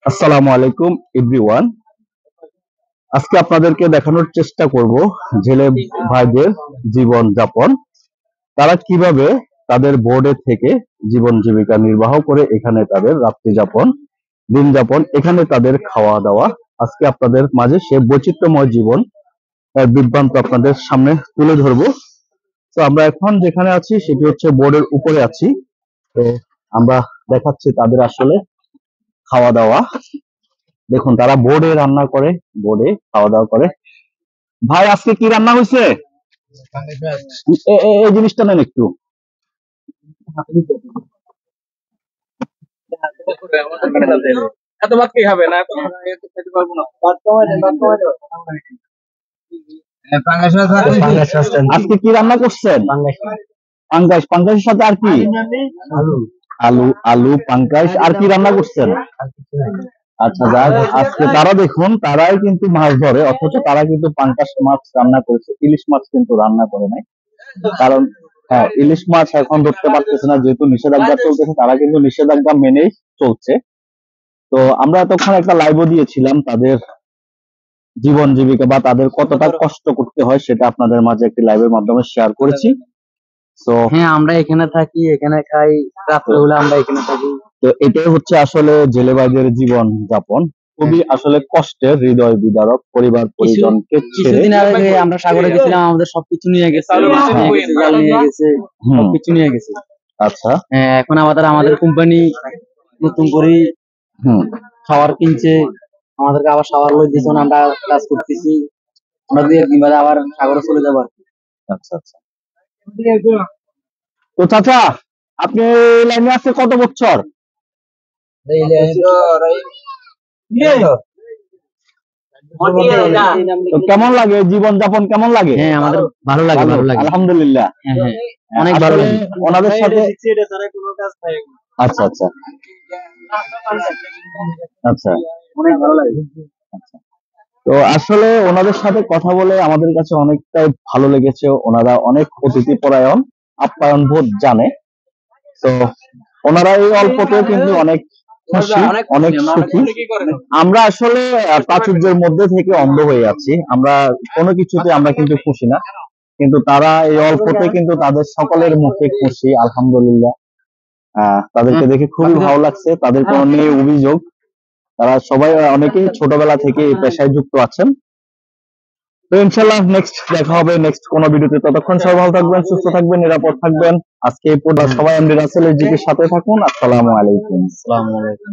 আসসালামু আলাইকুম এভরিওয়ান। আজকে আপনাদেরকে দেখানোর চেষ্টা করব জেলে ভাইদের জীবন যাপন। তারা কিভাবে তাদের বোর্ডে থেকে জীবন জীবিকা নির্বাহ করে এখানে তাদের রাত্রি যাপন, দিন যাপন, এখানে তাদের খাওয়া দাওয়া। আজকে আপনাদের মাঝে সে বৈচিত্র্যময় জীবন বৃত্তান্ত আপনাদের সামনে তুলে ধরবো। তো আমরা এখন যেখানে আছি সেটি হচ্ছে বোর্ডের উপরে আছি। তো আমরা দেখাচ্ছি তাদের আসলে খাওয়া দাওয়া। দেখুন তারা বোর্ডে রান্না করে, বোর্ডে খাওয়া দাওয়া করে। ভাই আজকে কি রান্না হয়েছে? এই জিনিসটা নেন একটু। এত ভাত কে খাবে না? এত খেতে পারবো না। আজকে কি রান্না করছেন? পাঙ্গাস। পাঙ্গাসের সাথে আর কি? আলু। আলু পাঙ্গাস। আর কি রান্না করছেন? আচ্ছা যাক, আজকে তারা দেখুন তারাই কিন্তু মাছ ধরে, অথচ তারা কিন্তু পাঙ্গাস মাছ রান্না করেছে, ইলিশ মাছ কিন্তু রান্না করে নাই। কারণ হ্যাঁ, ইলিশ মাছ এখন ধরতে পারতেছে না, যেহেতু নিষেধাজ্ঞা চলতেছে, তারা কিন্তু নিষেধাজ্ঞা মেনেই চলছে। তো আমরা এতক্ষণ একটা লাইভও দিয়েছিলাম তাদের জীবন জীবিকা বা তাদের কতটা কষ্ট করতে হয় সেটা আপনাদের মাঝে একটি লাইভের মাধ্যমে শেয়ার করেছি। তো হ্যাঁ, আমরা এখানে থাকি, এখানে খাই, রাত্রে হলে আমরা এখানে থাকি। তো এটাই হচ্ছে আসলে জেলে ভাইদের জীবন যাপন। খুবই আসলে কষ্টের, হৃদয় বিদারক। পরিবার পরিজনকে ছেড়ে কিছুদিন আগে আমরা সাগরে গেছিলাম, আমাদের সবকিছু নিয়ে গেছে, জাল নিয়ে গেছে, সবকিছু নিয়ে গেছে। আচ্ছা, হ্যাঁ, এখন আমাদের কোম্পানি নতুন করে খাবার কিনছে, আমাদেরকে আবার শাওয়ার লই দিচ্ছে, আমরা কাজ করতেছি। আমরা 2-1 দিন বাদে আবার সাগরে চলে যাবো আর কি। আচ্ছা আচ্ছা। তো চাচা, আপনি লাইনে আছে কত বছর? তো কেমন লাগে জীবন যাপন, কেমন লাগে? হ্যাঁ, আমাদের ভালো লাগে, ভালো লাগে, আলহামদুলিল্লাহ। হ্যাঁ হ্যাঁ, অনেক ভালো লাগে ওনাদের সাথে। আচ্ছা আচ্ছা আচ্ছা, অনেক ভালো লাগে। আচ্ছা। তো আসলে ওনাদের সাথে কথা বলে আমাদের কাছে অনেকটাই ভালো লেগেছে। ওনারা অনেক অতিথি পরায়ণ, আপ্যায়ন বোধ জানে। তো ওনারা এই অল্পতেও কিন্তু অনেক খুশি, অনেক সুখী। আমরা আসলে প্রাচুর্যের মধ্যে থেকে অন্ধ হয়ে আছি, আমরা কোনো কিছুতে আমরা কিন্তু খুশি না, কিন্তু তারা এই অল্পতে কিন্তু তাদের সকলের মুখে খুশি, আলহামদুলিল্লাহ। তাদেরকে দেখে খুবই ভালো লাগছে। তাদের কোনো নিয়ে অভিযোগ, তারা সবাই অনেকেই ছোটবেলা থেকে এই পেশায় যুক্ত আছেন। তো ইনশাল্লাহ নেক্সট দেখা হবে নেক্সট কোনো ভিডিওতে। ততক্ষণ সবাই ভালো থাকবেন, সুস্থ থাকবেন, নিরাপদ থাকবেন। আজকে এই পর্যন্ত সবাই এমডি রাসেলের জিকের সাথে থাকুন। আসসালামু আলাইকুম। আসসালামু আলাইকুম।